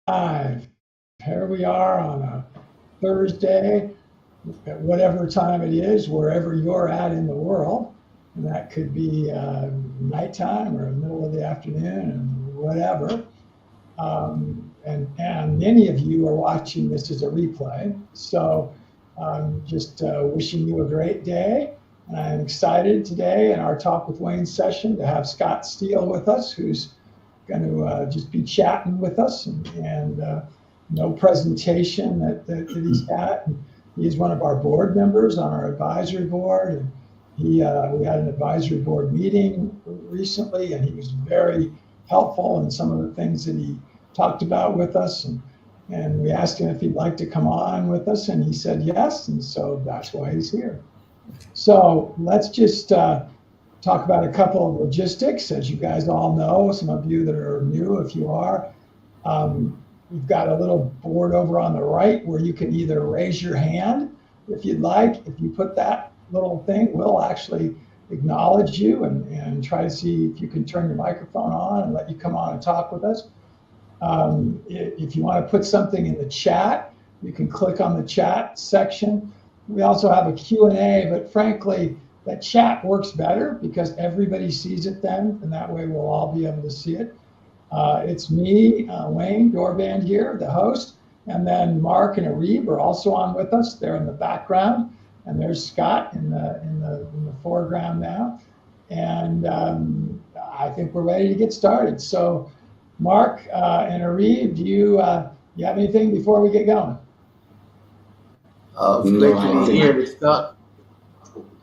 Live. Here we are on a Thursday, at whatever time it is, wherever you're at in the world. And that could be nighttime or middle of the afternoon or whatever. And many of you are watching this as a replay. So just wishing you a great day. And I'm excited today in our Talk with Wayne session to have Scott Steele with us, who's going to just be chatting with us and no presentation that he's got. And he's one of our board members on our advisory board. And we had an advisory board meeting recently, and he was very helpful in some of the things that he talked about with us. And we asked him if he'd like to come on with us, and he said yes. And so that's why he's here. So let's just talk about a couple of logistics. As you guys all know, some of you that are new, if you are, we've got a little board over on the right where you can either raise your hand if you'd like. If you put that little thing, we'll actually acknowledge you and try to see if you can turn your microphone on and let you come on and talk with us. If you want to put something in the chat, you can click on the chat section. We also have a Q&A, but frankly, that chat works better because everybody sees it then, and that way we'll all be able to see it. It's me, Wayne Dorband here, the host, and then Mark and Arib are also on with us. They're in the background, and there's Scott in the foreground now. And I think we're ready to get started. So, Mark and Arib, do you have anything before we get going? No, I think,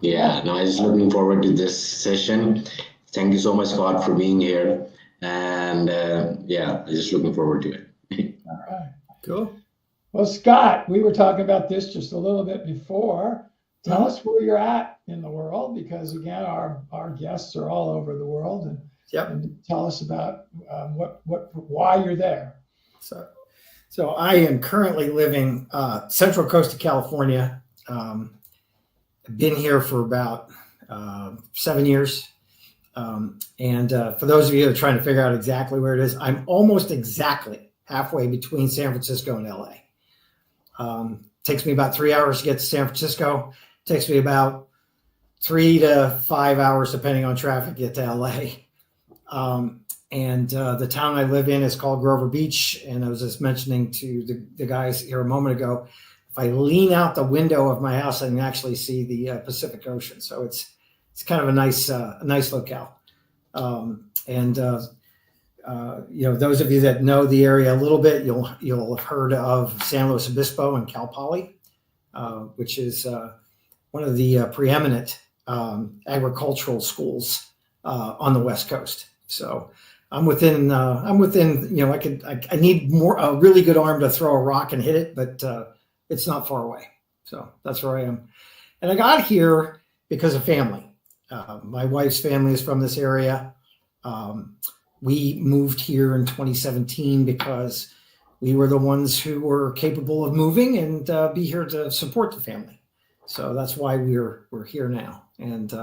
yeah, no, I'm just looking forward to this session. Thank you so much, Scott, for being here. And yeah, I'm just looking forward to it. All right. Cool. Well, Scott, we were talking about this just a little bit before. Tell us where you're at in the world, because again, our guests are all over the world, and tell us about why you're there. So I am currently living Central Coast of California. I've been here for about 7 years. And for those of you that are trying to figure out exactly where it is, I'm almost exactly halfway between San Francisco and LA. Takes me about 3 hours to get to San Francisco. Takes me about 3 to 5 hours, depending on traffic, to get to LA. And the town I live in is called Grover Beach. And I was just mentioning to the guys here a moment ago, if I lean out the window of my house, I can actually see the Pacific Ocean. So it's kind of a nice locale. Those of you that know the area a little bit, you'll have heard of San Luis Obispo and Cal Poly, which is one of the preeminent agricultural schools on the West Coast. So I'm within. I need a really good arm to throw a rock and hit it, but it's not far away. So that's where I am. And I got here because of family. My wife's family is from this area. We moved here in 2017 because we were the ones who were capable of moving and be here to support the family. So that's why we're here now. And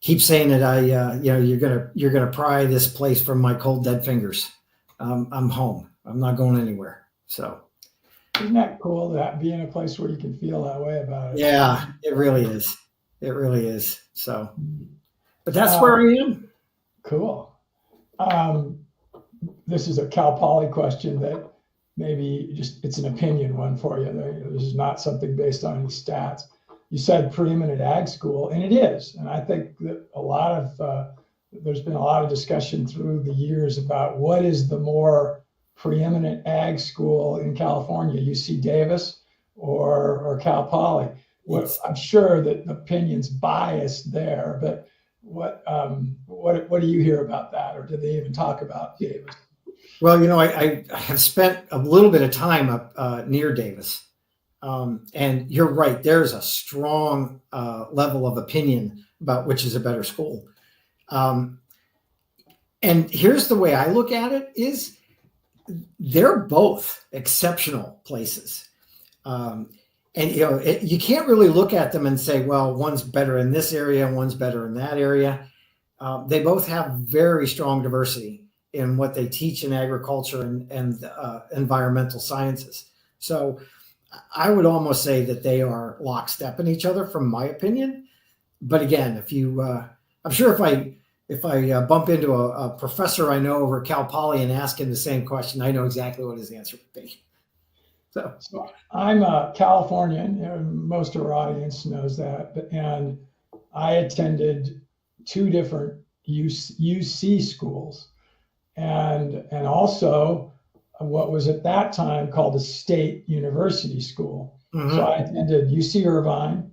keep saying that you're gonna pry this place from my cold dead fingers. I'm home. I'm not going anywhere. So. Isn't that cool that be in a place where you can feel that way about it? Yeah, it really is. It really is. So, but that's where I am. Cool. This is a Cal Poly question that maybe it's an opinion one for you. This is not something based on any stats. You said preeminent ag school, and it is. And I think that there's been a lot of discussion through the years about what is the more preeminent ag school in California, UC Davis or Cal Poly. I'm sure that the opinion's biased there, but what do you hear about that, or did they even talk about Davis? Well, I have spent a little bit of time up near Davis, and you're right. There's a strong level of opinion about which is a better school, and here's the way I look at it: is they're both exceptional places. And you can't really look at them and say, well, one's better in this area, one's better in that area. They both have very strong diversity. in what they teach in agriculture and environmental sciences. So I would almost say that they are lockstep in each other, from my opinion. But again, if you, I'm sure if I bump into a professor I know over at Cal Poly and ask him the same question, I know exactly what his answer would be. So I'm a Californian, and most of our audience knows that, and I attended two different UC schools, and also what was at that time called a state university school. mm-hmm. So I attended UC Irvine,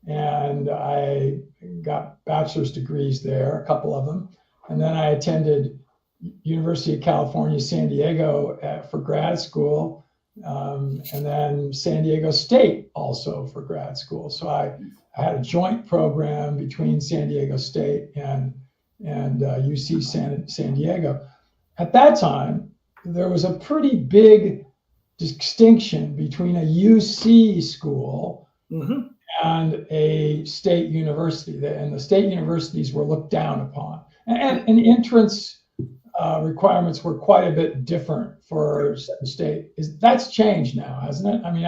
and I got bachelor's degrees there, a couple of them, and then I attended University of California, San Diego for grad school, and then San Diego State also for grad school. So I had a joint program between San Diego State and UC San Diego. At that time, there was a pretty big distinction between a UC school mm-hmm. and a state university, and the state universities were looked down upon, and entrance requirements were quite a bit different for the state. That's changed now, hasn't it? I mean,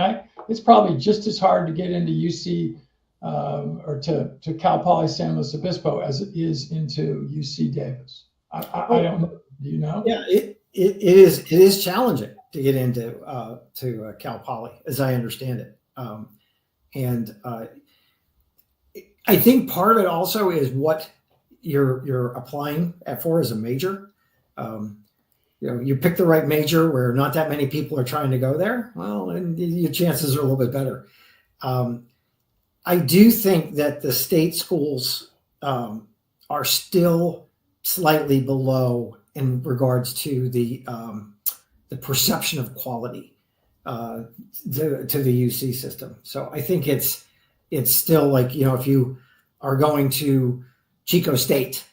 it's probably just as hard to get into UC or to Cal Poly San Luis Obispo as it is into UC Davis. I don't know. Do you know? Yeah, it is challenging to get into to Cal Poly, as I understand it. And I think part of it also is what you're applying for as a major. You pick the right major where not that many people are trying to go there. Well, and your chances are a little bit better. I do think that the state schools are still slightly below in regards to the perception of quality to the UC system. So I think it's still like, if you are going to Chico State,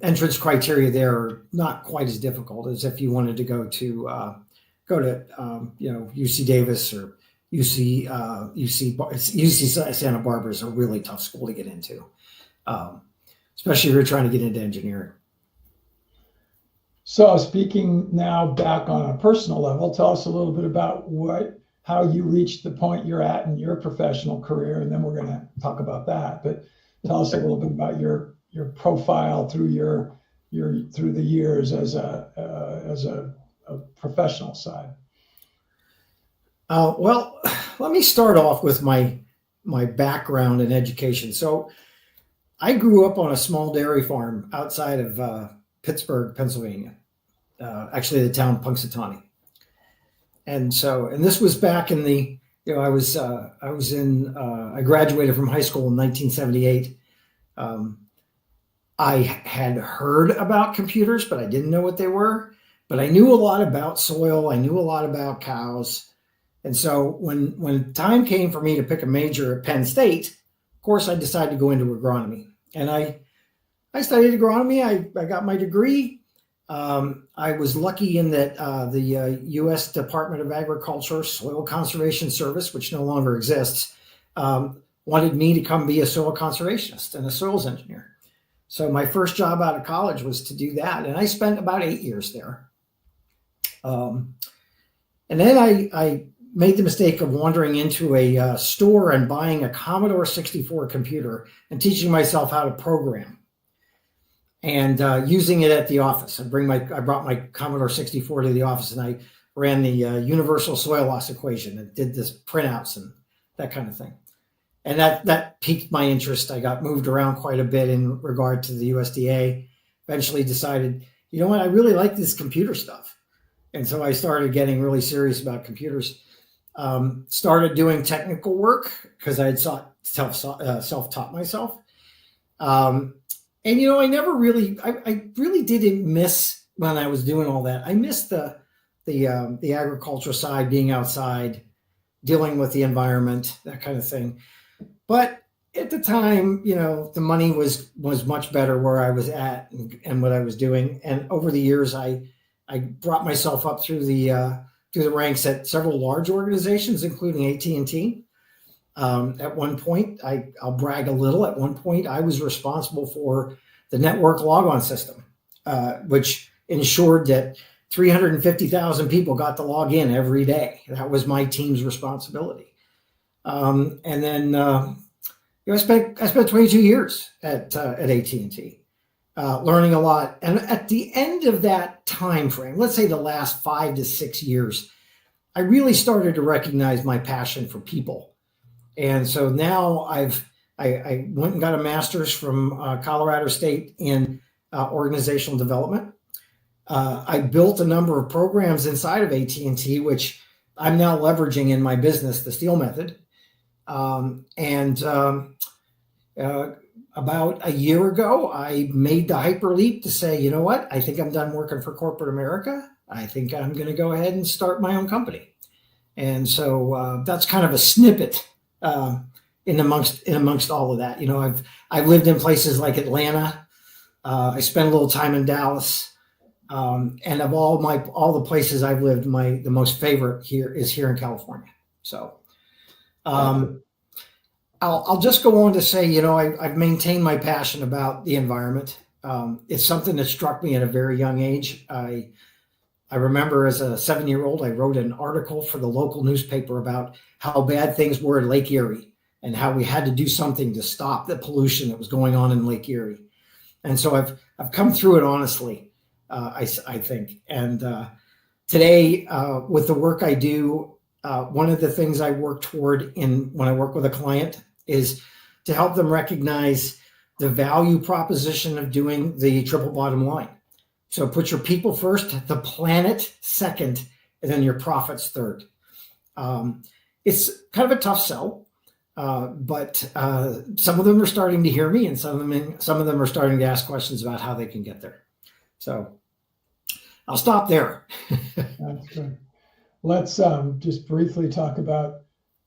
entrance criteria there are not quite as difficult as if you wanted to go to UC Davis or UC Santa Barbara is a really tough school to get into, especially if you're trying to get into engineering. So speaking now back on a personal level, tell us a little bit about how you reached the point you're at in your professional career, and then we're going to talk about that. But tell us a little bit about your profile through through the years as a professional side. Well, let me start off with my background in education. So I grew up on a small dairy farm outside of Pittsburgh, Pennsylvania, actually the town Punxsutawney. And this was back in the, I graduated from high school in 1978. I had heard about computers, but I didn't know what they were. But I knew a lot about soil. I knew a lot about cows. And so when time came for me to pick a major at Penn State, of course, I decided to go into agronomy. And I studied agronomy. I got my degree. I was lucky in that the U.S. Department of Agriculture Soil Conservation Service, which no longer exists, wanted me to come be a soil conservationist and a soils engineer. So my first job out of college was to do that. And I spent about 8 years there. And then I made the mistake of wandering into a store and buying a Commodore 64 computer and teaching myself how to program and using it at the office. I brought my Commodore 64 to the office, and I ran the universal soil loss equation and did this printouts and that kind of thing. And that piqued my interest. I got moved around quite a bit in regard to the USDA. Eventually decided, you know what, I really like this computer stuff. And so I started getting really serious about computers. Started doing technical work because I had self-taught myself. And, I never really, I really didn't miss when I was doing all that. I missed the agriculture side, being outside, dealing with the environment, that kind of thing. But at the time, the money was much better where I was at and what I was doing. And over the years, I brought myself up through the ranks at several large organizations, including AT&T. At one point, I'll brag a little. At one point, I was responsible for the network logon system, which ensured that 350,000 people got to log in every day. That was my team's responsibility. And then I spent 22 years at AT&T, learning a lot. And at the end of that time frame, let's say the last 5 to 6 years, I really started to recognize my passion for people. And so now I went and got a master's from Colorado State in organizational development. I built a number of programs inside of AT&T, which I'm now leveraging in my business, the Steel Method. About a year ago, I made the hyperleap to say, you know what? I think I'm done working for corporate America. I think I'm going to go ahead and start my own company. And so that's kind of a snippet in amongst all of that. You know, I've lived in places like Atlanta. I spent a little time in Dallas. And of all the places I've lived, the most favorite is here in California. So I'll just go on to say, you know, I've maintained my passion about the environment. It's something that struck me at a very young age. I remember as a 7-year-old, I wrote an article for the local newspaper about how bad things were in Lake Erie and how we had to do something to stop the pollution that was going on in Lake Erie. And so I've come through it honestly, I think. And today, with the work I do, one of the things I work toward when I work with a client is to help them recognize the value proposition of doing the triple bottom line. So put your people first, the planet second, and then your profits third. It's kind of a tough sell, but some of them are starting to hear me, and some of them are starting to ask questions about how they can get there. So I'll stop there. That's good. Let's just briefly talk about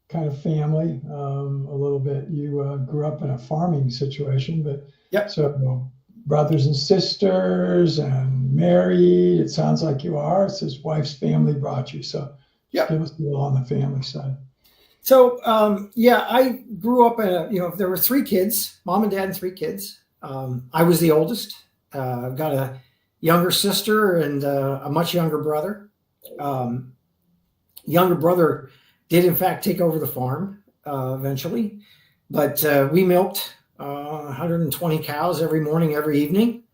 kind of family a little bit. You grew up in a farming situation, but yep. So brothers and sisters and married, it sounds like you are. It says wife's family brought you. So yep. Give us a little on the family side. So I grew up in there were 3 kids, mom and dad and 3 kids. I was the oldest. I've got a younger sister and a much younger brother. Younger brother did in fact take over the farm eventually, but we milked 120 cows every morning, every evening.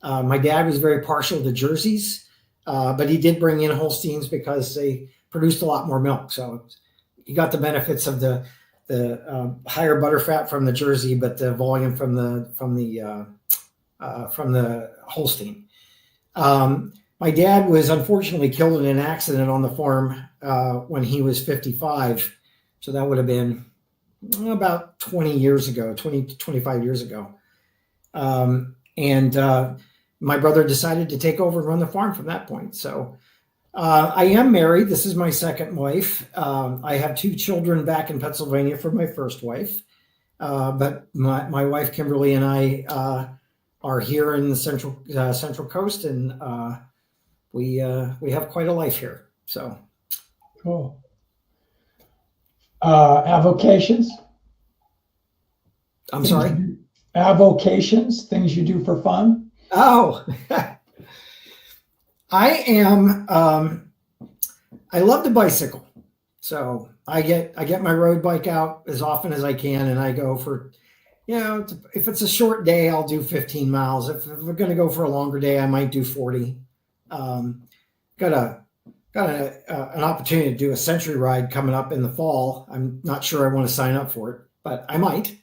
My dad was very partial to Jerseys, but he did bring in Holsteins because they produced a lot more milk. So he got the benefits of the higher butter fat from the Jersey, but the volume from the Holstein. My dad was unfortunately killed in an accident on the farm when he was 55. So that would have been about 20 to 25 years ago. My brother decided to take over and run the farm from that point. So I am married. This is my second wife. I have 2 children back in Pennsylvania from my first wife. But my wife, Kimberly, and I are here in the Central Coast, and we have quite a life here. So cool. Avocations? I'm sorry? Avocations, things you do for fun? Oh, I am. I love to bicycle. So I get my road bike out as often as I can, and I go for, if it's a short day, I'll do 15 miles. If we're going to go for a longer day, I might do 40. Got an opportunity to do a century ride coming up in the fall. I'm not sure I want to sign up for it, but I might.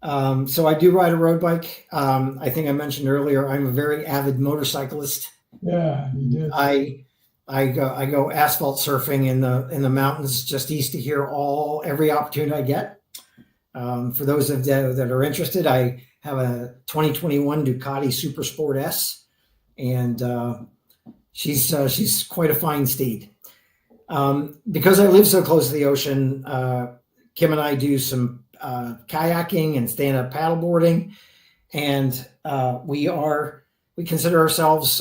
So I do ride a road bike. I think I mentioned earlier, I'm a very avid motorcyclist. Yeah, you did. I go asphalt surfing in the mountains just east of here every opportunity I get. For those of that are interested, I have a 2021 Ducati Super Sport S, and she's quite a fine steed. Because I live so close to the ocean, Kim and I do some kayaking and stand-up paddleboarding, and we consider ourselves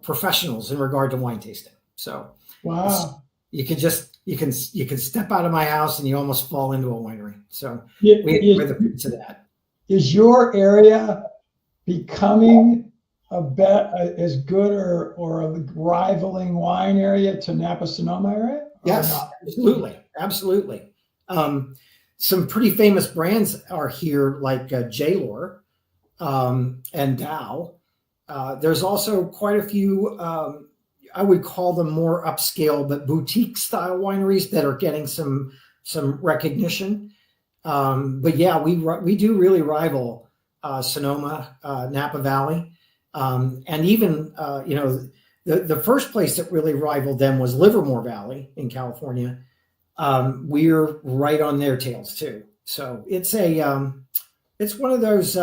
professionals in regard to wine tasting. So wow, you can step out of my house and you almost fall into a winery. So we're the roots of that. Is your area becoming as good or a rivaling wine area to Napa Sonoma area? Or Yes, not? absolutely, absolutely. Some pretty famous brands are here, like J-Lor and Dow. There's also quite a few, I would call them more upscale, but boutique style wineries that are getting some recognition. But yeah, we do really rival Sonoma, Napa Valley, and even the first place that really rivaled them was Livermore Valley in California. We're right on their tails too. So it's one of those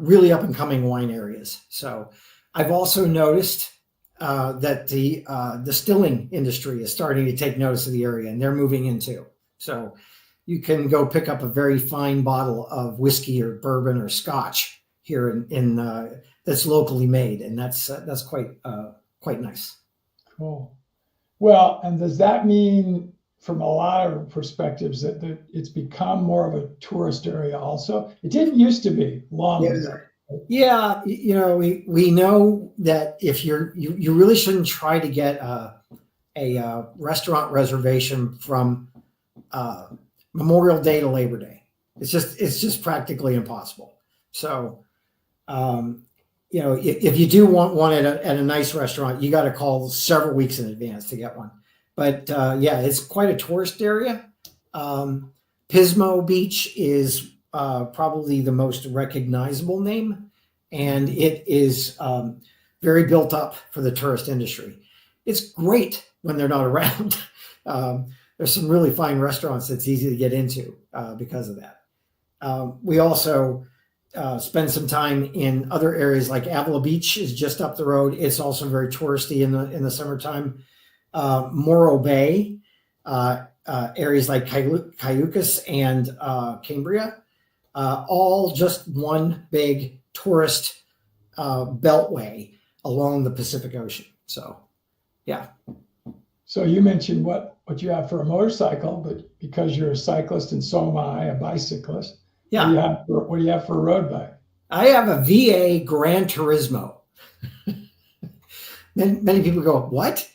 really up and coming wine areas. So I've also noticed that the distilling industry is starting to take notice of the area, and they're moving in too. So you can go pick up a very fine bottle of whiskey or bourbon or scotch here in that's locally made, and that's quite nice. Cool. Well, and does that mean, from a lot of perspectives, that it's become more of a tourist area also? It didn't used to be long ago. Yeah, we know that if you really shouldn't try to get a restaurant reservation from Memorial Day to Labor Day. It's just practically impossible. So, if you do want one at a nice restaurant, you got to call several weeks in advance to get one. But yeah, it's quite a tourist area. Pismo Beach is probably the most recognizable name, and it is very built up for the tourist industry. It's great when they're not around. There's some really fine restaurants that's easy to get into because of that. We also spend some time in other areas, like Avila Beach is just up the road. It's also very touristy in the summertime. Morro Bay, areas like Cayucas and Cambria, all just one big tourist beltway along the Pacific Ocean. So, yeah. So you mentioned what you have for a motorcycle, but because you're a cyclist and so am I, a bicyclist. Yeah. What do you have for a road bike? I have a VA Gran Turismo. Many people go, what?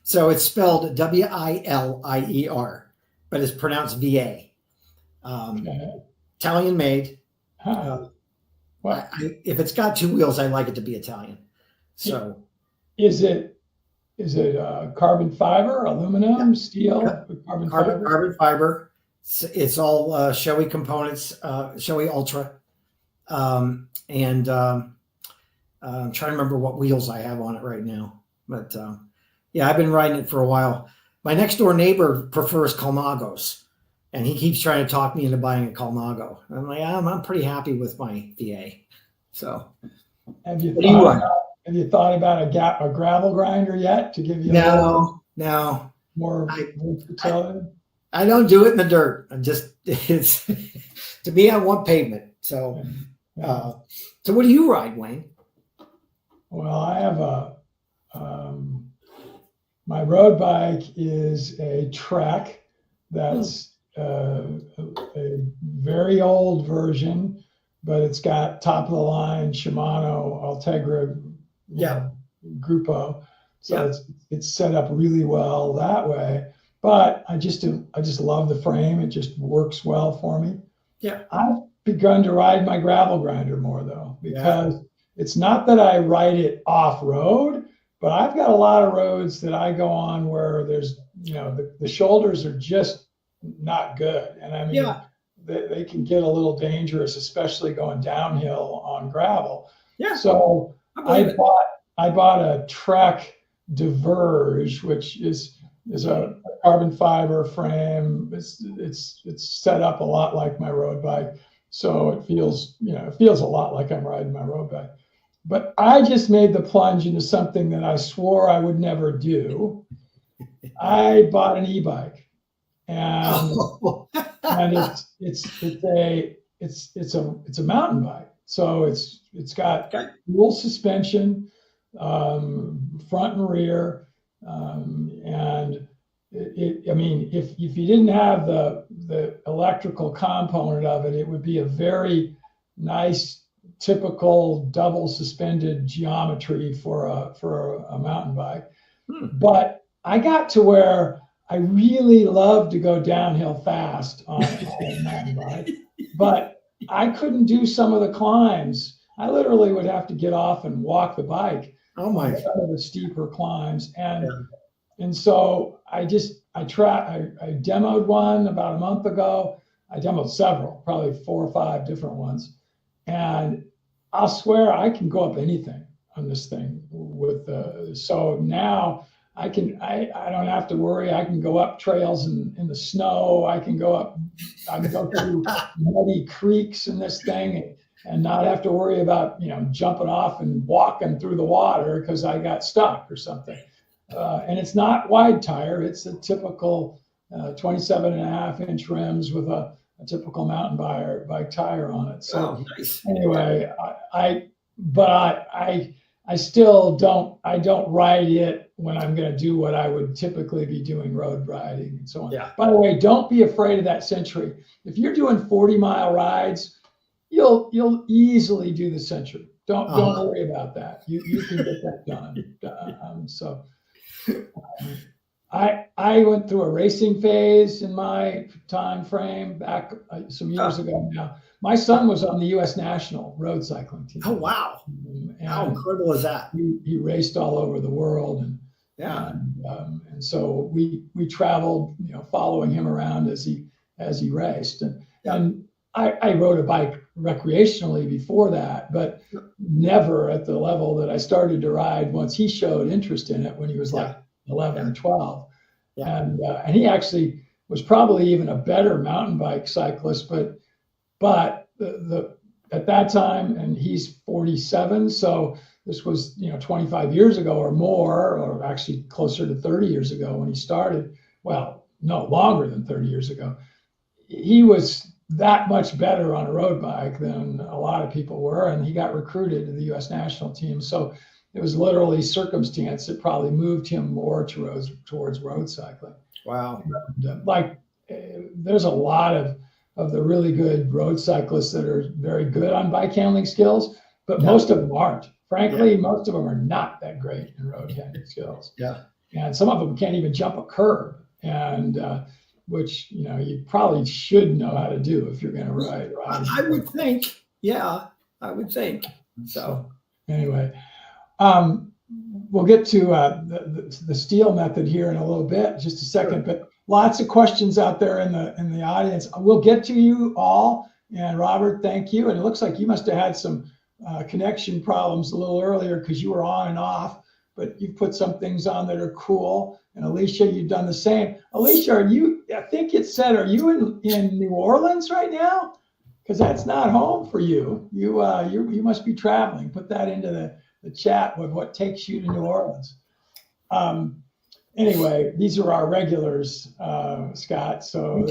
So it's spelled Wilier, but it's pronounced VA. Okay. Italian made. What? If it's got two wheels, I like it to be Italian. So is it carbon fiber, aluminum, steel, carbon fiber? It's all Shoei components, Shoei Ultra, and I'm trying to remember what wheels I have on it right now. But yeah, I've been riding it for a while. My next door neighbor prefers Colnagos, and he keeps trying to talk me into buying a Colnago. I'm like, I'm pretty happy with my VA. So, have you thought about a gravel grinder yet to give you no more versatility? I don't do it in the dirt. It's to me, I want pavement. So, so what do you ride, Wayne? Well, I have my road bike is a Trek that's a very old version, but it's got top of the line Shimano Ultegra Gruppo. So it's set up really well that way. But I just love the frame. It just works well for me. Yeah. I've begun to ride my gravel grinder more though, because it's not that I ride it off road, but I've got a lot of roads that I go on where there's, the shoulders are just not good. And I mean, they can get a little dangerous, especially going downhill on gravel. Yeah. So I bought a Trek Diverge, which is a carbon fiber frame. It's set up a lot like my road bike. So it feels a lot like I'm riding my road bike. But I just made the plunge into something that I swore I would never do. I bought an e-bike, and it's a mountain bike. So it's got dual suspension, front and rear, and I mean, if you didn't have the electrical component of it, it would be a very nice typical double suspended geometry for a mountain bike. But I got to where I really love to go downhill fast on a mountain bike, but I couldn't do some of the climbs. I literally would have to get off and walk the bike. Oh my! Some of the steeper climbs, and so I demoed one about a month ago. I demoed several, probably 4 or 5 different ones, and I'll swear I can go up anything on this thing so now I don't have to worry. I can go up trails in the snow. I can go through muddy creeks in this thing and not have to worry about, jumping off and walking through the water because I got stuck or something. And it's not wide tire. It's a typical 27.5-inch rims with a typical mountain bike tire on it. So nice. Anyway, I still don't ride it when I'm going to do what I would typically be doing, road riding and so on. Yeah. By the way, don't be afraid of that Century. If you're doing 40-mile rides, you'll easily do the Century. Don't worry about that. You can get that done. I went through a racing phase in my time frame back some years ago now. My son was on the U.S. national road cycling team. Oh, wow. And how incredible is that? He raced all over the world. And so we traveled, following him around as he raced. And I rode a bike recreationally before that, but never at the level that I started to ride once he showed interest in it when he was like 11 or 12. And he actually was probably even a better mountain bike cyclist, but at that time, and he's 47, so this was 25 years ago or more, or actually closer to 30 years ago when he started. Well, no, longer than 30 years ago. He was that much better on a road bike than a lot of people were, and he got recruited to the U.S. national team. So it was literally circumstance that probably moved him more towards road cycling. Wow. And, there's a lot of the really good road cyclists that are very good on bike handling skills, but most of them aren't. Frankly, most of them are not that great in road handling skills. Yeah. And some of them can't even jump a curb, and which you probably should know how to do if you're going to ride. I would think. Yeah, I would think. So anyway, we'll get to the steel method here in a little bit, just a second. But lots of questions out there in the audience. We'll get to you all. And Robert, thank you. And it looks like you must have had some connection problems a little earlier because you were on and off. But you've put some things on that are cool. And Alicia, you've done the same. Alicia, are you in New Orleans right now? Because that's not home for you. You must be traveling. Put that into the chat with what takes you to New Orleans. Anyway, these are our regulars, Scott. So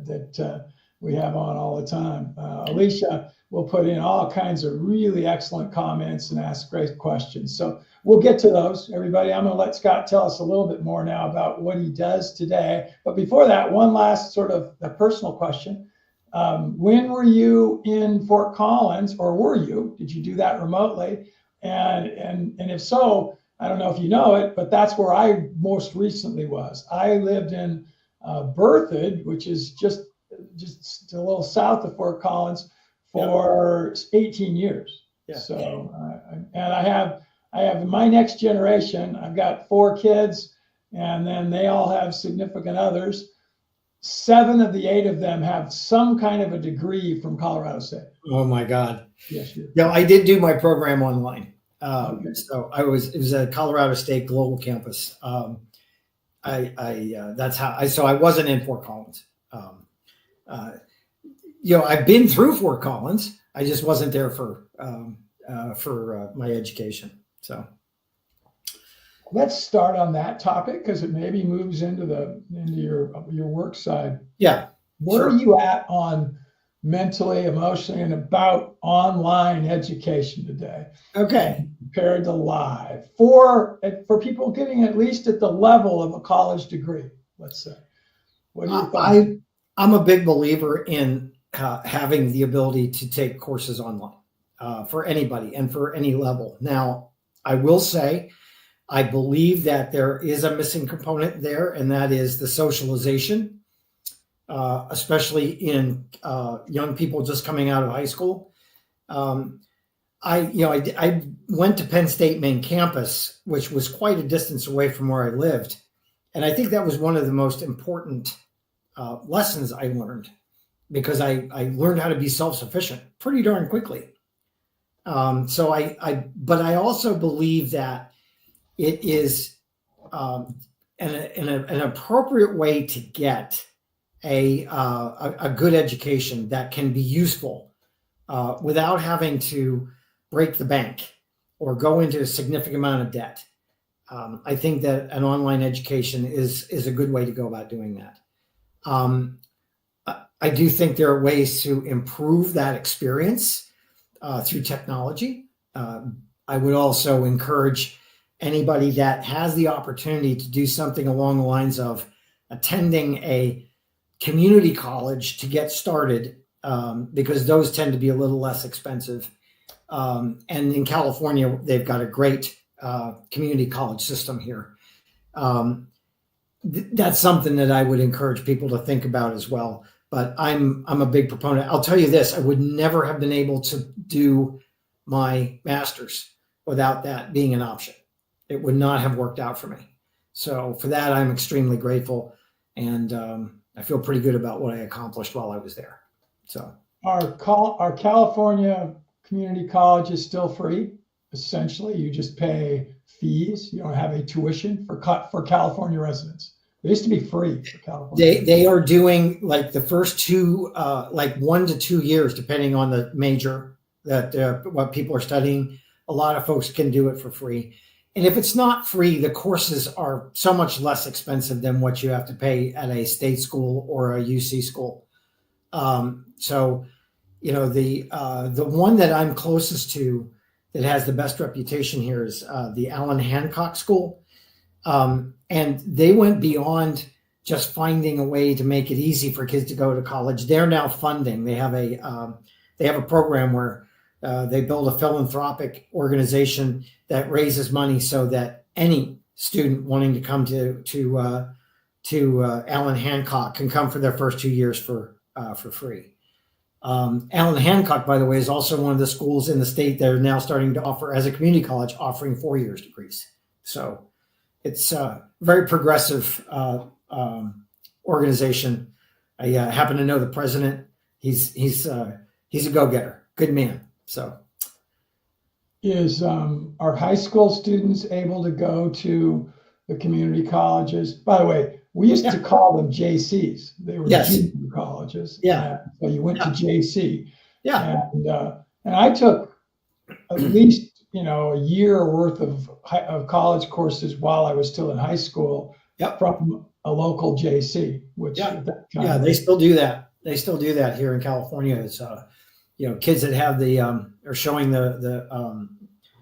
that we have on all the time. Alicia will put in all kinds of really excellent comments and ask great questions. So we'll get to those, everybody. I'm going to let Scott tell us a little bit more now about what he does today. But before that, one last sort of a personal question. When were you in Fort Collins, or did you do that remotely? And if so, I don't know if you know it, but that's where I most recently was. I lived in Berthoud, which is just a little south of Fort Collins, for 18 years. Yeah. So, and I have my next generation. I've got 4 kids, and then they all have significant others. 7 of the 8 of them have some kind of a degree from Colorado State. Oh my God. Yes. Yeah, I did do my program online. So it was a Colorado State global campus. That's how so I wasn't in Fort Collins. I've been through Fort Collins. I just wasn't there for my education. So let's start on that topic because it maybe moves into your work side. Yeah. Where are you at on mentally, emotionally, and about online education today? Okay. Compared to live for people getting at least at the level of a college degree, let's say. What do you think? I'm a big believer in having the ability to take courses online. for anybody and for any level. Now, I will say, I believe that there is a missing component there, and that is the socialization, especially in young people just coming out of high school. I went to Penn State main campus, which was quite a distance away from where I lived. And I think that was one of the most important lessons I learned, because I learned how to be self-sufficient pretty darn quickly. But I also believe that it is an appropriate way to get a good education that can be useful without having to break the bank or go into a significant amount of debt. I think that an online education is a good way to go about doing that. I do think there are ways to improve that experience through technology. I would also encourage anybody that has the opportunity to do something along the lines of attending a community college to get started, because those tend to be a little less expensive. And in California, they've got a great community college system here. That's something that I would encourage people to think about as well. But I'm a big proponent. I'll tell you this: I would never have been able to do my master's without that being an option. It would not have worked out for me. So for that, I'm extremely grateful, and I feel pretty good about what I accomplished while I was there. So our California community college is still free. Essentially, you just pay fees. You don't have a tuition for California residents. It used to be free for California. They are doing like the first two, like 1 to 2 years, depending on the major that what people are studying. A lot of folks can do it for free. And if it's not free, the courses are so much less expensive than what you have to pay at a state school or a UC school. So, you know, the one that I'm closest to that has the best reputation here is the Allen Hancock School. And they went beyond just finding a way to make it easy for kids to go to college. They're now funding. They have a program where they build a philanthropic organization that raises money so that any student wanting to come to Allen Hancock can come for their first 2 years for free. Allen Hancock, by the way, is also one of the schools in the state that are now starting to offer, as a community college, offering 4 years degrees. So it's a very progressive organization. I happen to know the president. He's a go-getter, good man. So, are high school students able to go to the community colleges? By the way, we used to call them JCs. They were junior colleges. Yeah. So you went to JC. Yeah. And I took at least a year worth of college courses while I was still in high school. Yep. From a local JC. Which they still do that. They still do that here in California. It's kids that have the are showing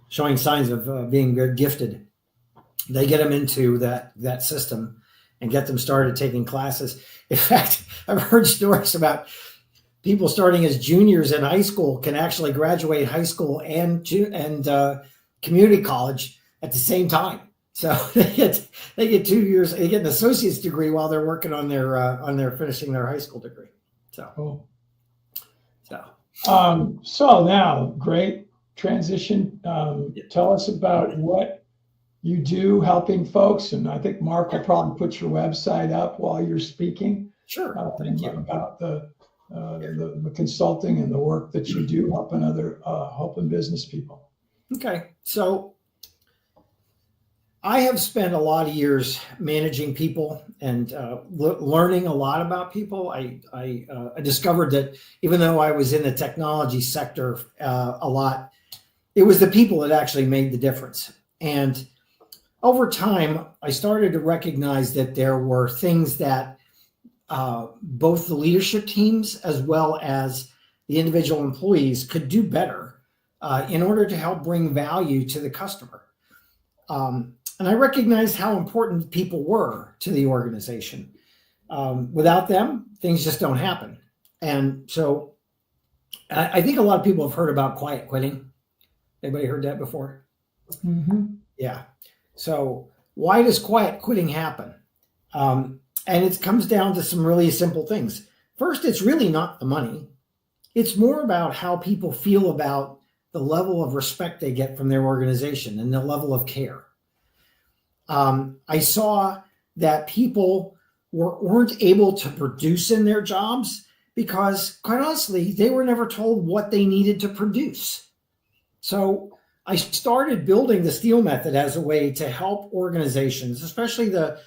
showing signs of being very gifted. They get them into that system and get them started taking classes. In fact, I've heard stories about people starting as juniors in high school can actually graduate high school and community college at the same time. So they get 2 years. They get an associate's degree while they're working on their finishing their high school degree. So cool. So so now, great transition. Tell us about what you do helping folks, and I think Mark will probably put your website up while you're speaking. Sure. Thank you. About the consulting and the work that you do helping business people. Okay, so I have spent a lot of years managing people and learning a lot about people. I discovered that even though I was in the technology sector a lot, it was the people that actually made the difference. And over time, I started to recognize that there were things that both the leadership teams as well as the individual employees could do better in order to help bring value to the customer. And I recognized how important people were to the organization. Without them, things just don't happen. And so I think a lot of people have heard about quiet quitting. Anybody heard that before? Mm-hmm. Yeah. So why does quiet quitting happen? And it comes down to some really simple things. First, it's really not the money. It's more about how people feel about the level of respect they get from their organization and the level of care. I saw that people weren't able to produce in their jobs because, quite honestly, they were never told what they needed to produce. So I started building the STEEL method as a way to help organizations, especially the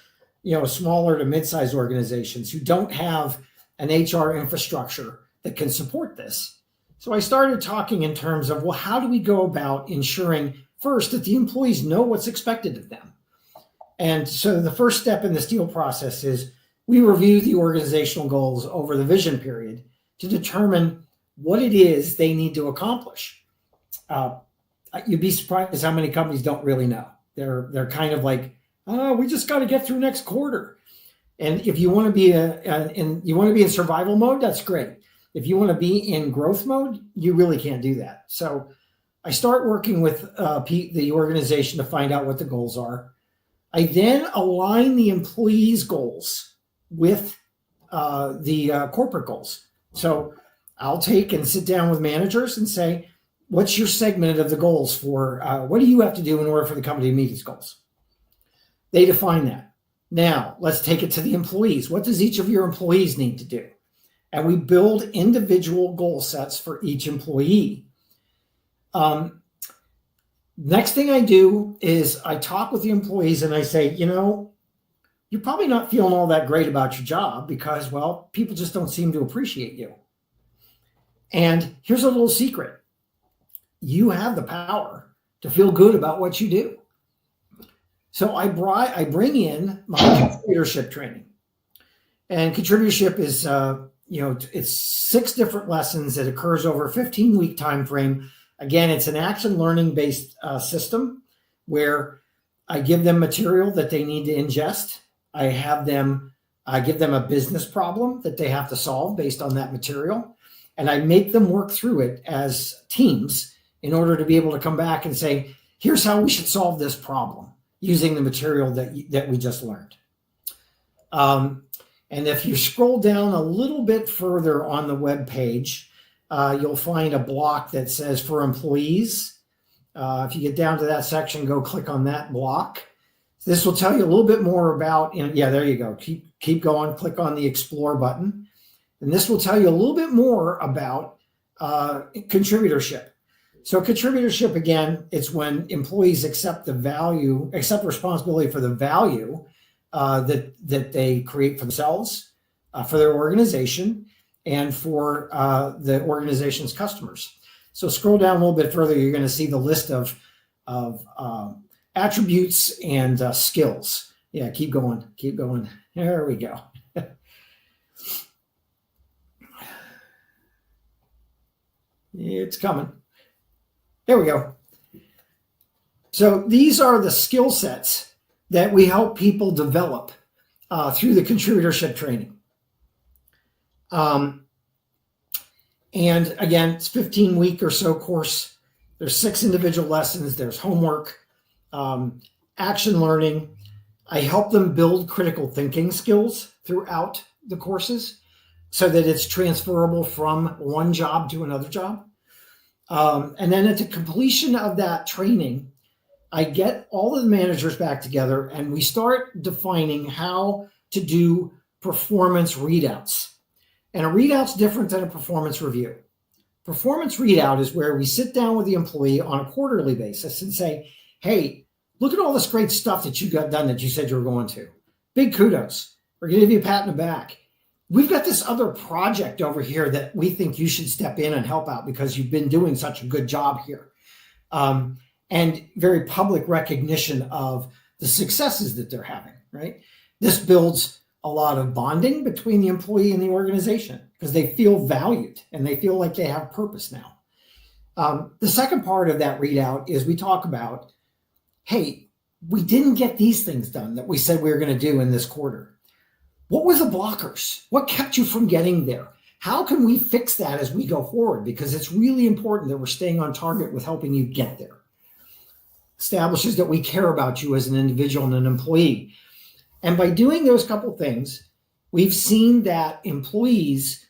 smaller to mid-sized organizations who don't have an HR infrastructure that can support this. So I started talking in terms of, well, how do we go about ensuring first that the employees know what's expected of them? And so the first step in the STEEL process is we review the organizational goals over the vision period to determine what it is they need to accomplish. You'd be surprised how many companies don't really know. They're kind of like, oh, we just got to get through next quarter. And if you want to be in survival mode, that's great. If you want to be in growth mode, you really can't do that. So I start working with the organization to find out what the goals are. I then align the employees' goals with the corporate goals. So I'll take and sit down with managers and say, what's your segment of the goals for what do you have to do in order for the company to meet its goals? They define that. Now, let's take it to the employees. What does each of your employees need to do? And we build individual goal sets for each employee. Next thing I do is I talk with the employees and I say, you're probably not feeling all that great about your job because, well, people just don't seem to appreciate you. And here's a little secret. You have the power to feel good about what you do. So I bring in my contributorship training. And contributorship is, it's 6 different lessons that occurs over a 15-week time frame. Again, it's an action learning based system where I give them material that they need to ingest. I give them a business problem that they have to solve based on that material. And I make them work through it as teams in order to be able to come back and say, here's how we should solve this problem using the material that we just learned. And if you scroll down a little bit further on the web page, you'll find a block that says for employees. If you get down to that section, go click on that block. This will tell you a little bit more about, there you go. Keep going, click on the explore button. And this will tell you a little bit more about contributorship. So contributorship, again, it's when employees accept responsibility for the value that they create for themselves, for their organization, and for the organization's customers. So scroll down a little bit further, you're going to see the list of attributes and skills. Yeah, keep going. There we go. It's coming. There we go. So these are the skill sets that we help people develop through the contributorship training. And again, it's 15-week or so course. There's 6 individual lessons. There's homework, action learning. I help them build critical thinking skills throughout the courses so that it's transferable from one job to another job. And then at the completion of that training, I get all of the managers back together and we start defining how to do performance readouts. And a readout's different than a performance review. Performance readout is where we sit down with the employee on a quarterly basis and say, hey, look at all this great stuff that you got done that you said you were going to. Big kudos. We're going to give you a pat in the back. We've got this other project over here that we think you should step in and help out because you've been doing such a good job here. And very public recognition of the successes that they're having, right? This builds a lot of bonding between the employee and the organization because they feel valued and they feel like they have purpose now. The second part of that readout is we talk about, hey, we didn't get these things done that we said we were going to do in this quarter. What were the blockers? What kept you from getting there? How can we fix that as we go forward? Because it's really important that we're staying on target with helping you get there. Establishes that we care about you as an individual and an employee. And by doing those couple things, we've seen that employees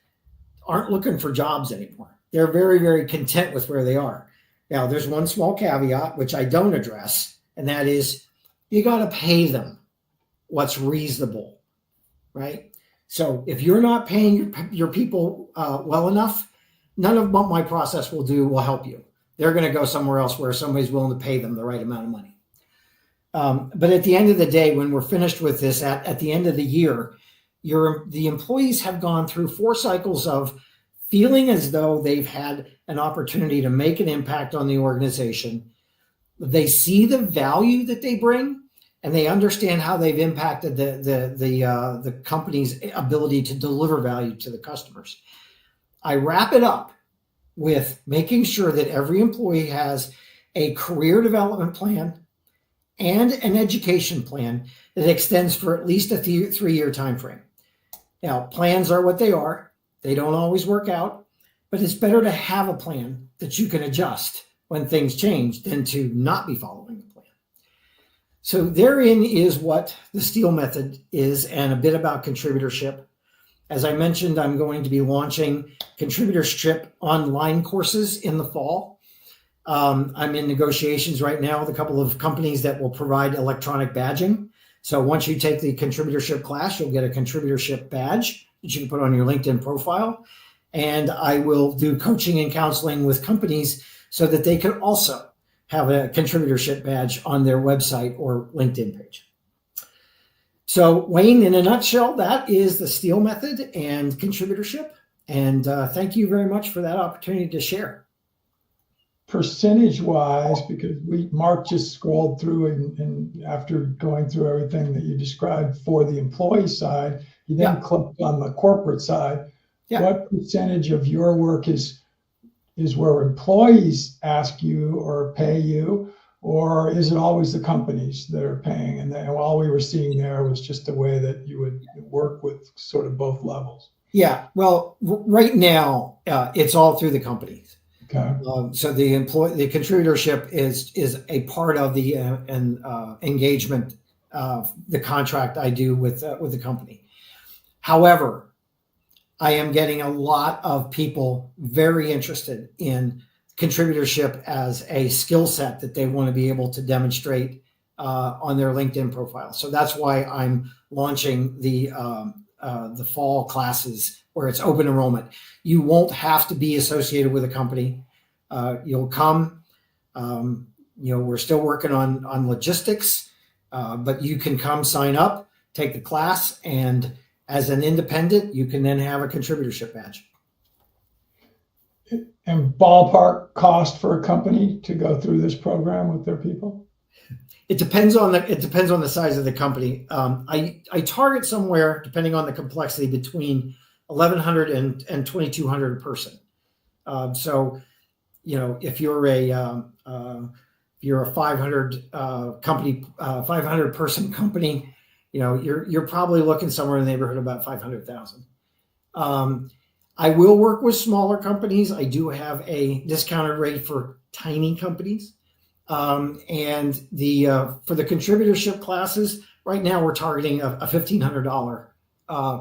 aren't looking for jobs anymore. They're very, very content with where they are. Now, there's one small caveat, which I don't address, and that is you got to pay them what's reasonable, right? So if you're not paying your people well enough, none of what my process will do will help you. They're going to go somewhere else where somebody's willing to pay them the right amount of money. But at the end of the day, when we're finished with this, at the end of the year, the employees have gone through 4 cycles of feeling as though they've had an opportunity to make an impact on the organization. They see the value that they bring, and they understand how they've impacted the company's ability to deliver value to the customers. I wrap it up with making sure that every employee has a career development plan and an education plan that extends for at least a 3-year time frame. Now, plans are what they are. They don't always work out, but it's better to have a plan that you can adjust when things change than to not be following the plan. So therein is what the STEEL method is, and a bit about contributorship. As I mentioned, I'm going to be launching contributorship online courses in the fall. I'm in negotiations right now with a couple of companies that will provide electronic badging. So once you take the contributorship class, you'll get a contributorship badge that you can put on your LinkedIn profile. And I will do coaching and counseling with companies so that they can also have a contributorship badge on their website or LinkedIn page. So Wayne, in a nutshell, that is the STEEL method and contributorship. And thank you very much for that opportunity to share. Percentage-wise, because Mark just scrolled through and after going through everything that you described for the employee side, you then clicked on the corporate side. Yeah. What percentage of your work is where employees ask you or pay you, or is it always the companies that are paying? And all we were seeing there was just the way that you would work with sort of both levels. Yeah. Well, right now it's all through the companies. Okay. So the contributorship is a part of the engagement, the contract I do with the company. However, I am getting a lot of people very interested in contributorship as a skill set that they want to be able to demonstrate on their LinkedIn profile. So that's why I'm launching the fall classes where it's open enrollment. You won't have to be associated with a company. You'll come. We're still working on logistics, but you can come sign up, take the class, and as an independent, you can then have a contributorship badge. And ballpark cost for a company to go through this program with their people? It depends on the size of the company. I target somewhere, depending on the complexity, between 1,100 and 2,200 a person. So, if you're a 500 company, 500 person company, you're probably looking somewhere in the neighborhood of about 500,000. I will work with smaller companies. I do have a discounted rate for tiny companies. And for the contributorship classes, right now we're targeting a $1,500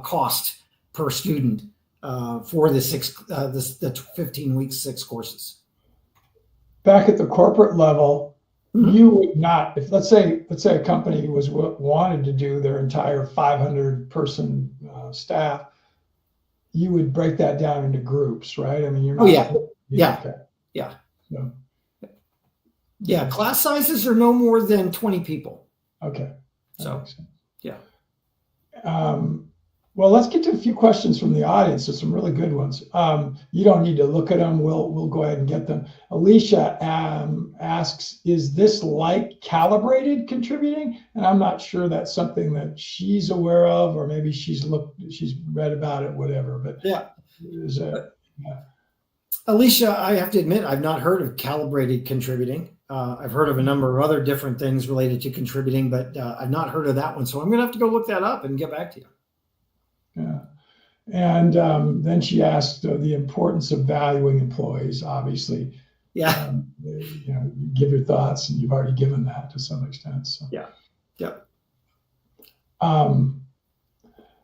cost per student for the 15 weeks, 6 courses. Back at the corporate level, you would not, if let's say a company wanted to do their entire 500 person staff, you would break that down into groups, right? I mean, you're not. Yeah. Class sizes are no more than 20 people. Okay. So, yeah. Well, let's get to a few questions from the audience. There's some really good ones. You don't need to look at them. We'll go ahead and get them. Alicia asks, is this like calibrated contributing? And I'm not sure that's something that she's aware of, or maybe she's read about it, whatever. But yeah. Yeah. Alicia, I have to admit, I've not heard of calibrated contributing. I've heard of a number of other different things related to contributing, but I've not heard of that one. So I'm going to have to go look that up and get back to you. Yeah. And then she asked the importance of valuing employees, obviously. Yeah. Give your thoughts, and you've already given that to some extent. So. Yeah. Yep.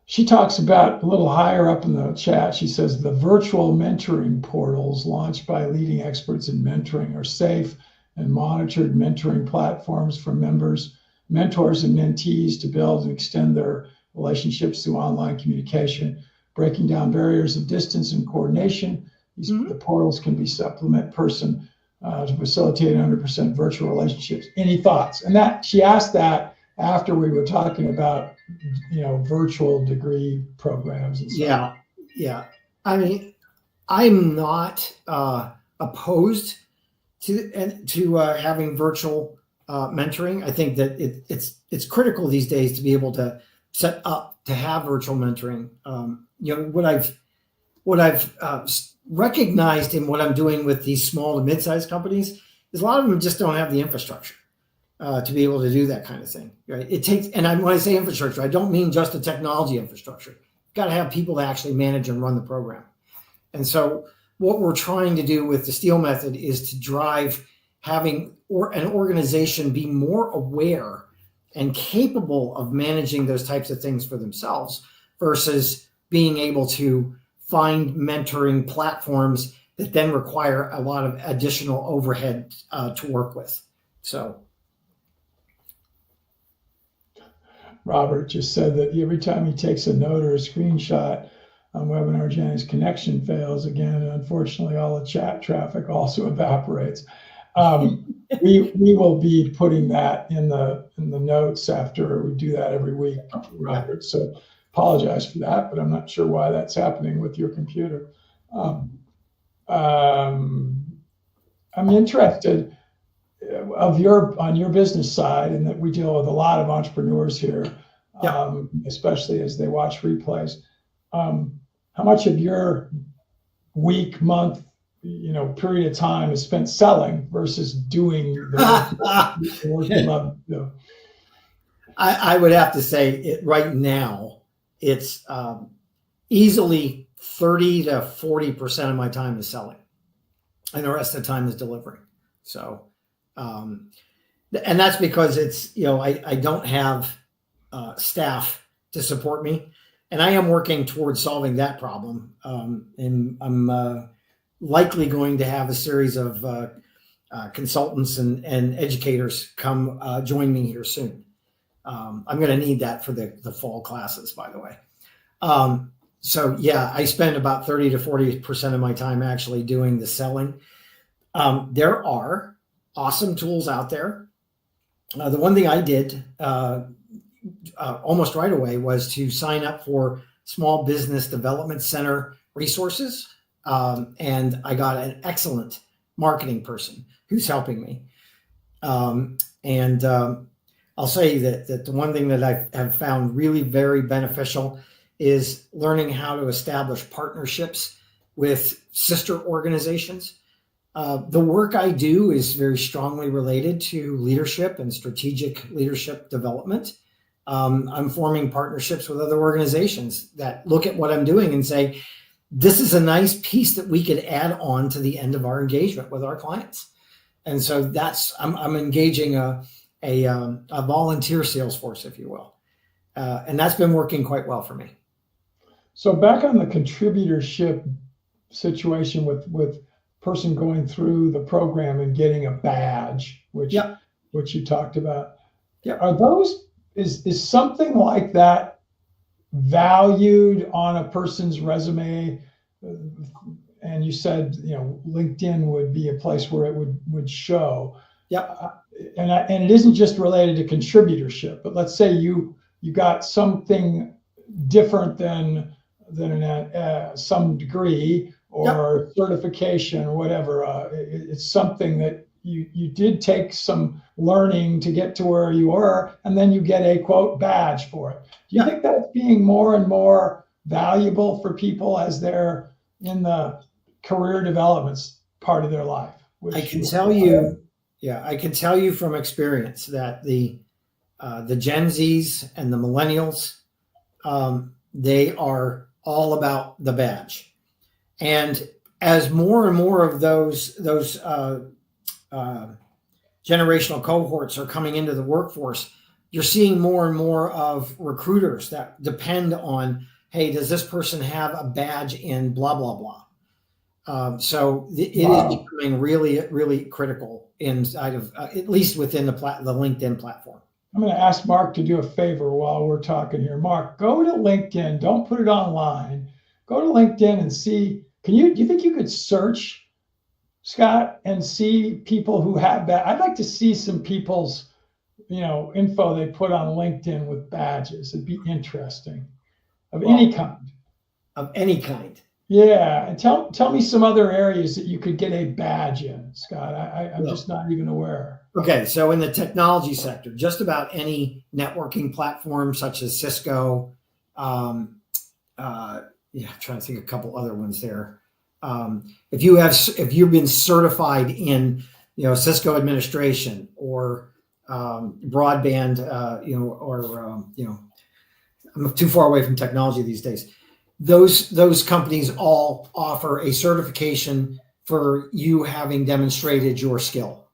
She talks about a little higher up in the chat. She says the virtual mentoring portals launched by leading experts in mentoring are safe and monitored mentoring platforms for mentors, and mentees to build and extend their relationships through online communication, breaking down barriers of distance and coordination. The portals can be supplement person to facilitate 100% virtual relationships. Any thoughts? And that she asked that after we were talking about, virtual degree programs and stuff. Yeah. I mean, I'm not opposed to having virtual mentoring. I think that it's critical these days to be able to set up to have virtual mentoring. What I've recognized in what I'm doing with these small to mid-sized companies is a lot of them just don't have the infrastructure to be able to do that kind of thing. Right? It takes, and when I say infrastructure, I don't mean just the technology infrastructure. You've got to have people that actually manage and run the program. And so what we're trying to do with the STEEL method is to drive having an organization be more aware and capable of managing those types of things for themselves versus being able to find mentoring platforms that then require a lot of additional overhead to work with. So Robert just said that every time he takes a note or a screenshot on Webinar Gen, his connection fails again. And unfortunately, all the chat traffic also evaporates. We will be putting that in the notes after we do that every week, Robert. So apologize for that, but I'm not sure why that's happening with your computer. I'm interested on your business side, and that we deal with a lot of entrepreneurs here, especially as they watch replays. How much of your week, month, period of time is spent selling versus doing the work you love to do? I would have to say right now, it's easily 30 to 40% of my time is selling, and the rest of the time is delivering. So, and that's because it's, I don't have staff to support me, and I am working towards solving that problem. And I'm likely going to have a series of consultants and educators come join me here soon. I'm going to need that for the fall classes, by the way. So yeah, I spend about 30 to 40% of my time actually doing the selling. There are awesome tools out there. The one thing I did almost right away was to sign up for Small Business Development Center resources. And I got an excellent marketing person who's helping me. I'll say that the one thing that I have found really very beneficial is learning how to establish partnerships with sister organizations. The work I do is very strongly related to leadership and strategic leadership development. I'm forming partnerships with other organizations that look at what I'm doing and say, this is a nice piece that we could add on to the end of our engagement with our clients. And so I'm engaging a volunteer sales force, if you will. And that's been working quite well for me. So back on the contributorship situation with person going through the program and getting a badge, which you talked about. Yeah. Are those, is something like that valued on a person's resume? And you said, LinkedIn would be a place where it would show. Yeah. And it isn't just related to contributorship, but let's say you got something different than some degree or certification or whatever. It's something that you did take some learning to get to where you were, and then you get a quote badge for it. Do you think that's being more and more valuable for people as they're in the career development part of their life? I can tell you from experience that the Gen Zs and the millennials, they are all about the badge. And as more and more of those generational cohorts are coming into the workforce, you're seeing more and more of recruiters that depend on, hey, does this person have a badge in blah, blah, blah. So it is becoming really, really critical inside of, at least within the LinkedIn platform. I'm going to ask Mark to do a favor while we're talking here. Mark, go to LinkedIn. Don't put it online. Go to LinkedIn and see. Do you think you could search, Scott, and see people who have that? I'd like to see some people's, info they put on LinkedIn with badges. It'd be interesting. Of any kind. Of any kind. Yeah, and tell me some other areas that you could get a badge in, Scott. I'm just not even aware. Okay, so in the technology sector, just about any networking platform such as Cisco, I'm trying to think of a couple other ones there. If you've been certified in Cisco administration or broadband, I'm too far away from technology these days. Those companies all offer a certification for you having demonstrated your skill.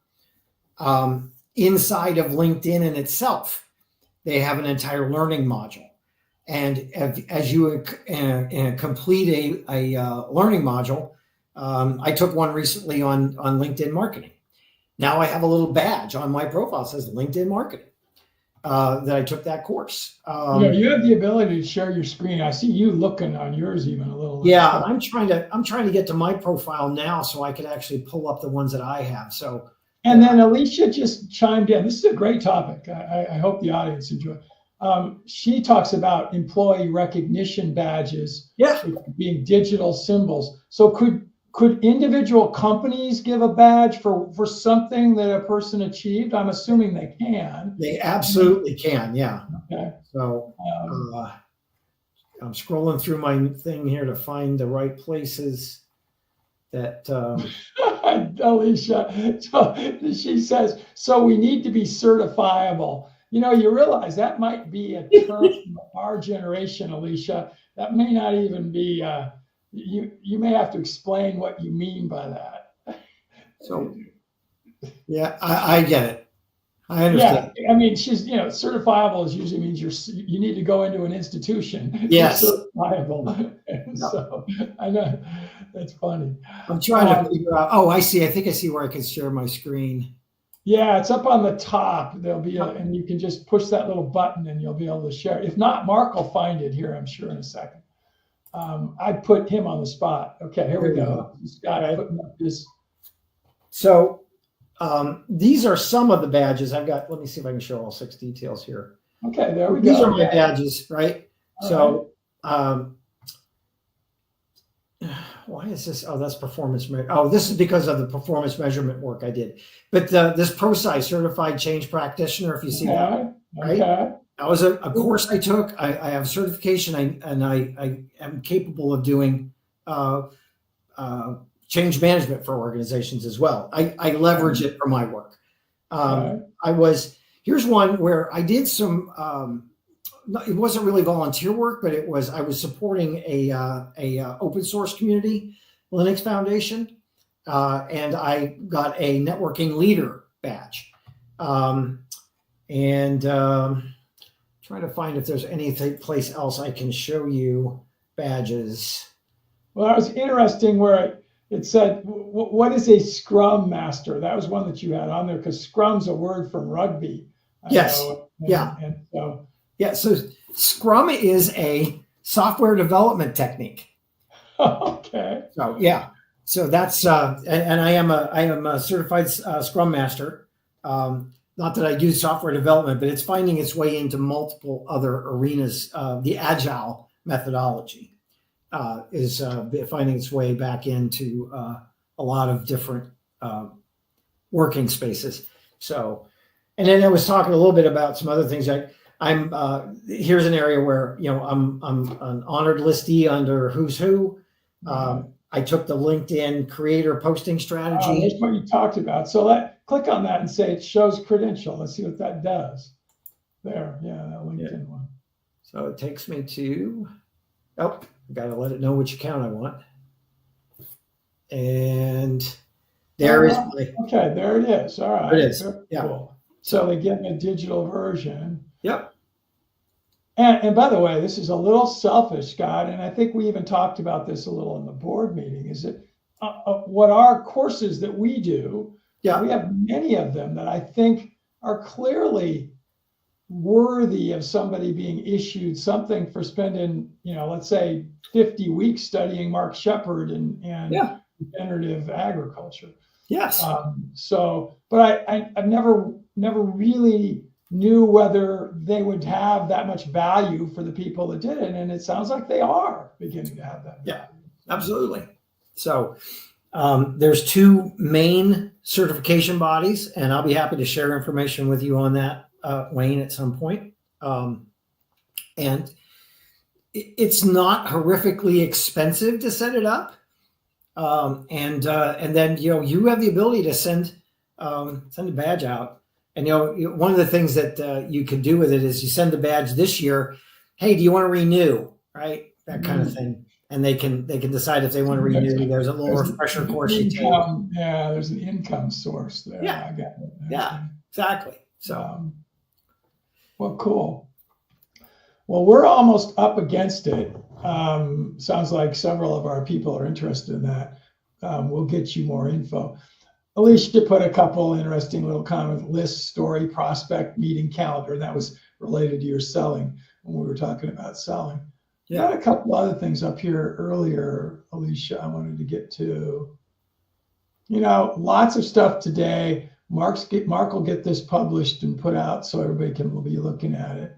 Inside of LinkedIn in itself, they have an entire learning module. And as you complete a learning module, I took one recently on LinkedIn marketing. Now I have a little badge on my profile that says LinkedIn marketing. That I took that course. You have the ability to share your screen. I see you looking on yours even a little. Yeah, I'm trying to get to my profile now so I could actually pull up the ones that I have. So, and then Alicia just chimed in. This is a great topic. I hope the audience enjoy. She talks about employee recognition badges, being digital symbols. So could individual companies give a badge for something that a person achieved? I'm assuming they can. They absolutely can, yeah. Okay. So I'm scrolling through my thing here to find the right places that. Alicia, so she says, so we need to be certifiable. You realize that might be a term from our generation, Alicia. That may not even be. You may have to explain what you mean by that. So, yeah, I get it. I understand. Yeah, I mean, she's certifiable usually means you need to go into an institution. Yes, certifiable. So I know that's funny. I'm trying to figure out. Oh, I see. I think I see where I can share my screen. Yeah, it's up on the top. There'll be and you can just push that little button and you'll be able to share. If not, Mark will find it here, I'm sure, in a second. I put him on the spot. Okay, here we go. Scott putting up this. So these are some of the badges I've got. Let me see if I can show all 6 details here. Okay, there we go. These are my badges, right? So why is this? Oh, that's performance. This is because of the performance measurement work I did. But this ProSci Certified Change Practitioner, if you see that, right? Okay. That was a course I took. I have certification, and I am capable of doing change management for organizations as well. I leverage it for my work. Here's one where I did some. It wasn't really volunteer work, but I was supporting a open source community, Linux Foundation, and I got a networking leader badge. Trying to find if there's any place else I can show you badges. Well, that was interesting where it said, what is a Scrum Master? That was one that you had on there because Scrum's a word from rugby. So Scrum is a software development technique. Okay. So that's and I am a certified Scrum Master. Not that I do software development, but it's finding its way into multiple other arenas. The Agile methodology is finding its way back into a lot of different working spaces. So, and then I was talking a little bit about some other things. Here's an area where I'm an honored listee under Who's Who. I took the LinkedIn creator posting strategy. That's what you talked about. So click on that and say it shows credential. Let's see what that does. There, that LinkedIn one. So it takes me to, Got to let it know which account I want. And there is my. Okay, there it is. All right. It is. Very Yeah. cool. So they get a digital version. Yep. And by the way, this is a little selfish, Scott, and I think we even talked about this a little in the board meeting, is that what our courses that we do, Yeah. we have many of them that I think are clearly worthy of somebody being issued something for spending, let's say 50 weeks studying Mark Shepard and Yeah. regenerative agriculture. Yes. But I've never really knew whether they would have that much value for the people that did it. And it sounds like they are beginning to have that value. Yeah, absolutely. So there's two main certification bodies, and I'll be happy to share information with you on that, Wayne, at some point. And it's not horrifically expensive to set it up. And then, you have the ability to send a badge out. And, one of the things that you can do with it is you send the badge this year. Hey, do you want to renew? Right. That kind of thing. And they can decide if they want to renew. There's a little refresher course you take. Yeah. There's an income source there. Yeah. I got it. Yeah, exactly. So, well, cool. Well, we're almost up against it. Sounds like several of our people are interested in that. We'll get you more info. Alicia put a couple interesting little comment: list, story, prospect, meeting calendar. That was related to your selling when we were talking about selling. Yeah. Got a couple other things up here earlier, Alicia, I wanted to get to. Lots of stuff today. Mark will get this published and put out so everybody will be looking at it.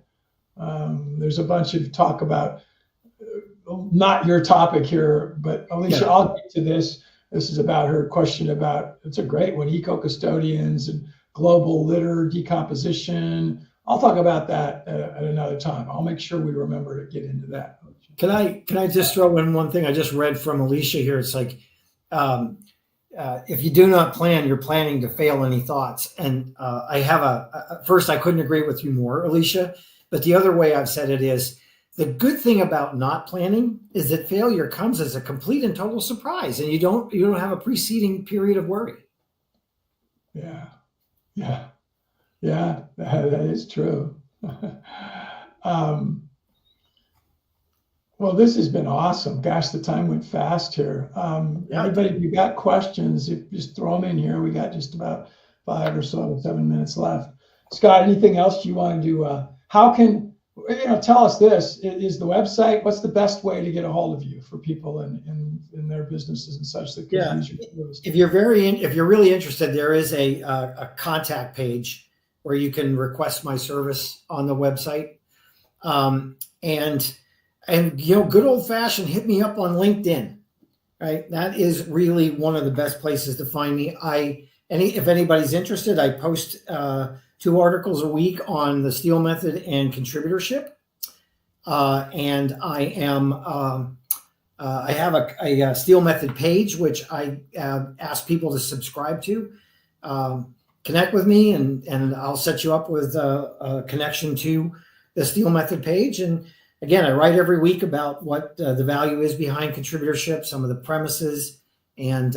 There's a bunch of talk about, not your topic here, but Alicia, I'll get to this. This is about her question about, it's a great one, eco-custodians and global litter decomposition. I'll talk about that at another time. I'll make sure we remember to get into that. Can I just throw in one thing I just read from Alicia here? It's like, if you do not plan, you're planning to fail. Any thoughts? And I have first, I couldn't agree with you more, Alicia. But the other way I've said it is, the good thing about not planning is that failure comes as a complete and total surprise, and you don't have a preceding period of worry. Yeah, that is true. Well, this has been awesome. Gosh, the time went fast here. Everybody, if you got questions, just throw them in here. We got just about 5 or so, 7 minutes left. Scott, anything else you want to do? How can, tell us this, is the website, what's the best way to get a hold of you for people in their businesses and such that can use your service? If you're really interested, there is a contact page where you can request my service on the website. And good old fashioned, hit me up on LinkedIn, right? That is really one of the best places to find me. If anybody's interested, I post 2 articles a week on the Steel Method and contributorship. And I have a Steel Method page, which I ask people to subscribe to. Connect with me and I'll set you up with a connection to the Steel Method page. And again, I write every week about what the value is behind contributorship, some of the premises, and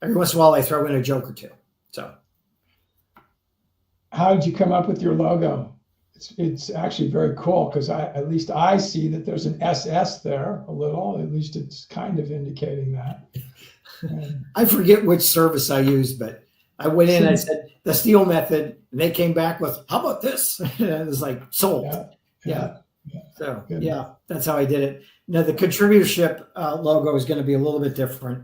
every once in a while I throw in a joke or two. So, how did you come up with your logo? It's actually very cool because at least I see that there's an SS there a little. At least it's kind of indicating that. I forget which service I used, but I went in and I said the Steel Method, and they came back with, "How about this?" And it was like sold. Yeah. So yeah, that's how I did it. Now the contributorship logo is going to be a little bit different.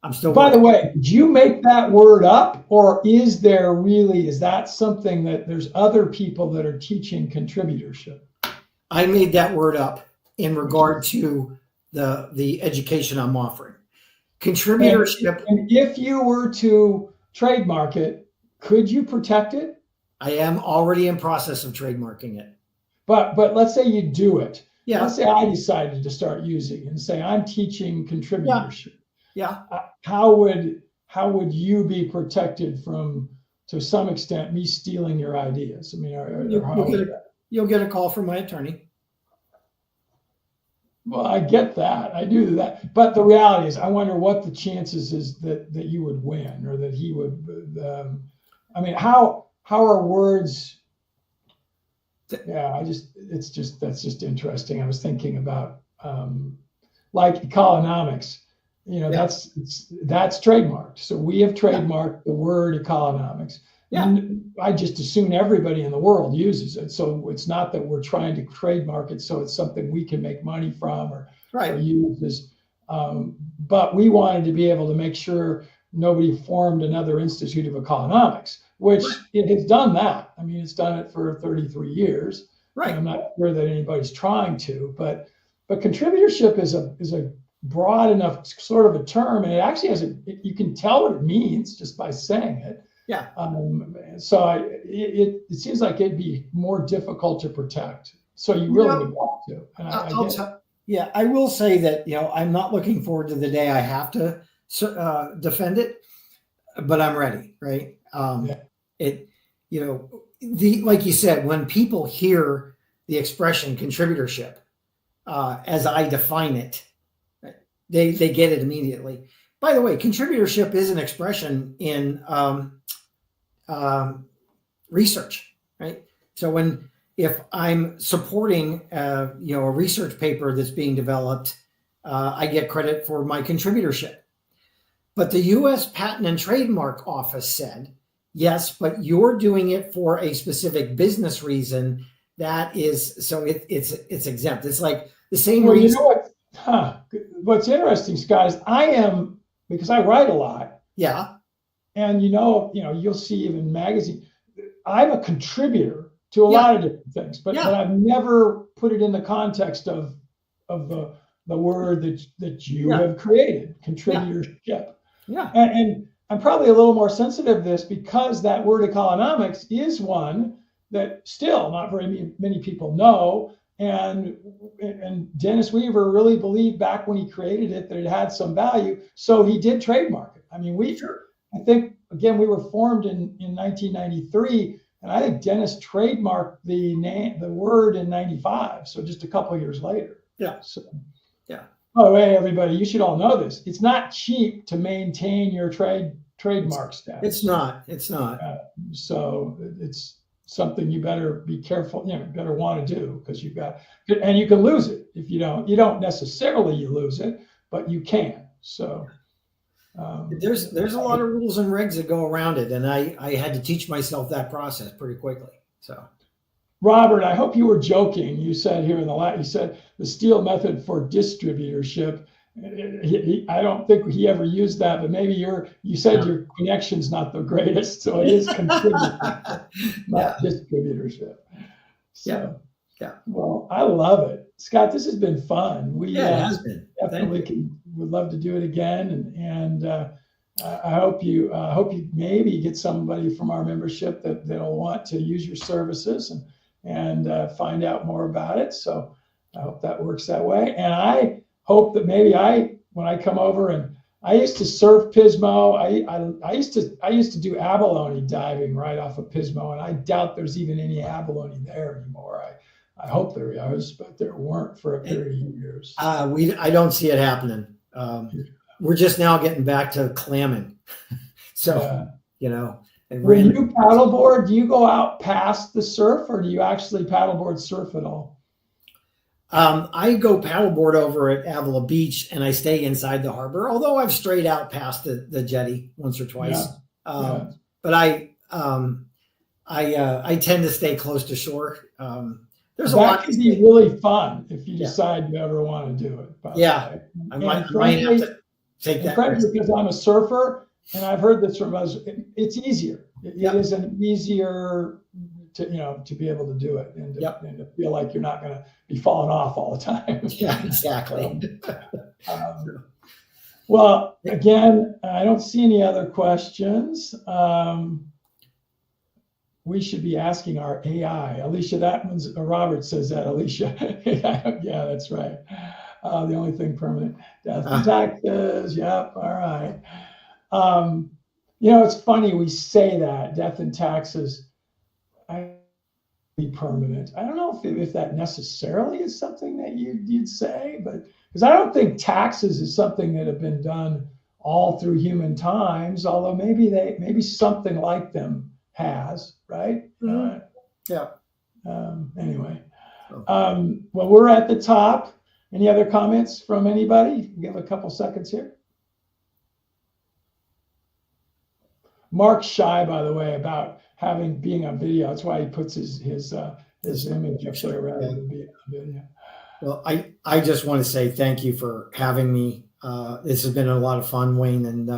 I'm still. By the way, did you make that word up, or is that something that there's other people that are teaching contributorship? I made that word up in regard to the education I'm offering. Contributorship. And if you were to trademark it, could you protect it? I am already in process of trademarking it. But let's say you do it. Yeah. Let's say I decided to start using it and say I'm teaching contributorship. Yeah. How would you be protected from, to some extent, me stealing your ideas? I mean, you'll get a call from my attorney. Well, I get that. I do that. But the reality is, I wonder what the chances is that you would win, or that he would. I mean, how are words? Yeah, that's just interesting. I was thinking about like economics. That's trademarked. So we have trademarked the word economics. Yeah. And I just assume everybody in the world uses it. So it's not that we're trying to trademark it so it's something we can make money from or use as. But we wanted to be able to make sure nobody formed another institute of economics, which it has done that. I mean, it's done it for 33 years. Right. I'm not sure that anybody's trying to, but contributorship is a broad enough sort of a term, and it actually has you can tell what it means just by saying it. Yeah. So it seems like it'd be more difficult to protect. So you really would want to. And I will say that, I'm not looking forward to the day I have to defend it, but I'm ready. Right. Like you said, when people hear the expression contributorship, as I define it, they get it immediately. By the way, contributorship is an expression in research, right? So if I'm supporting, a research paper that's being developed, I get credit for my contributorship. But the U.S. Patent and Trademark Office said, yes, but you're doing it for a specific business reason. That is, so it's exempt. It's like the same reason. You know what? What's interesting, Scott, is because I write a lot. Yeah. And you'll see even magazine. I'm a contributor to a lot of different things, but I've never put it in the context of the word that you have created, contributorship. Yeah. And I'm probably a little more sensitive to this because that word economics is one that still not very many people know. And Dennis Weaver really believed back when he created it that it had some value. So he did trademark it. I mean, I think, again, we were formed in 1993, and I think Dennis trademarked the word in 95. So just a couple of years later. Yeah. So, yeah. Oh, hey, everybody, you should all know this. It's not cheap to maintain your trademark status. It's not. So it's something you better be careful, better want to do, because and you can lose it if you don't necessarily lose it, but you can. So there's a lot of rules and regs that go around it. And I had to teach myself that process pretty quickly. So Robert, I hope you were joking. You said here in you said the Steele method for distributorship. I don't think he ever used that, but maybe you said your connection's not the greatest, so it is contributorship, not distributorship. So, well, I love it, Scott. This has been fun. It has been. Definitely would love to do it again, and I hope you maybe get somebody from our membership that'll want to use your services and find out more about it. So I hope that works that way, and I hope that maybe when I come over, and I used to surf Pismo. I used to do abalone diving right off of Pismo, and I doubt there's even any abalone there anymore. I hope there is, but there weren't for a period of years. I don't see it happening. We're just now getting back to clamming. So, when you paddleboard, do you go out past the surf, or do you actually paddleboard surf at all? I go paddleboard over at Avila Beach, and I stay inside the harbor, although I've strayed out past the jetty once or twice. But I tend to stay close to shore. There's a lot. That can be really fun if you decide you ever want to do it. I might have to take that. Because I'm a surfer, and I've heard this from others. It's easier. It is an easier to be able to do it and to feel like you're not going to be falling off all the time. Yeah, exactly. Well, again, I don't see any other questions. We should be asking our AI. Alicia, Robert says that, Alicia. Yeah, that's right. The only thing permanent, death and taxes. Yep, all right. It's funny we say that, death and taxes be permanent. I don't know if that necessarily is something that you'd say, right? But because I don't think taxes is something that have been done all through human times, although maybe something like them has, right? Mhm. Yeah. Anyway, well, we're at the top. Any other comments from anybody? Give a couple seconds here. Mark's shy, by the way, about being on video. That's why he puts his image up there rather than being on video. Well, I just want to say thank you for having me. This has been a lot of fun, Wayne, and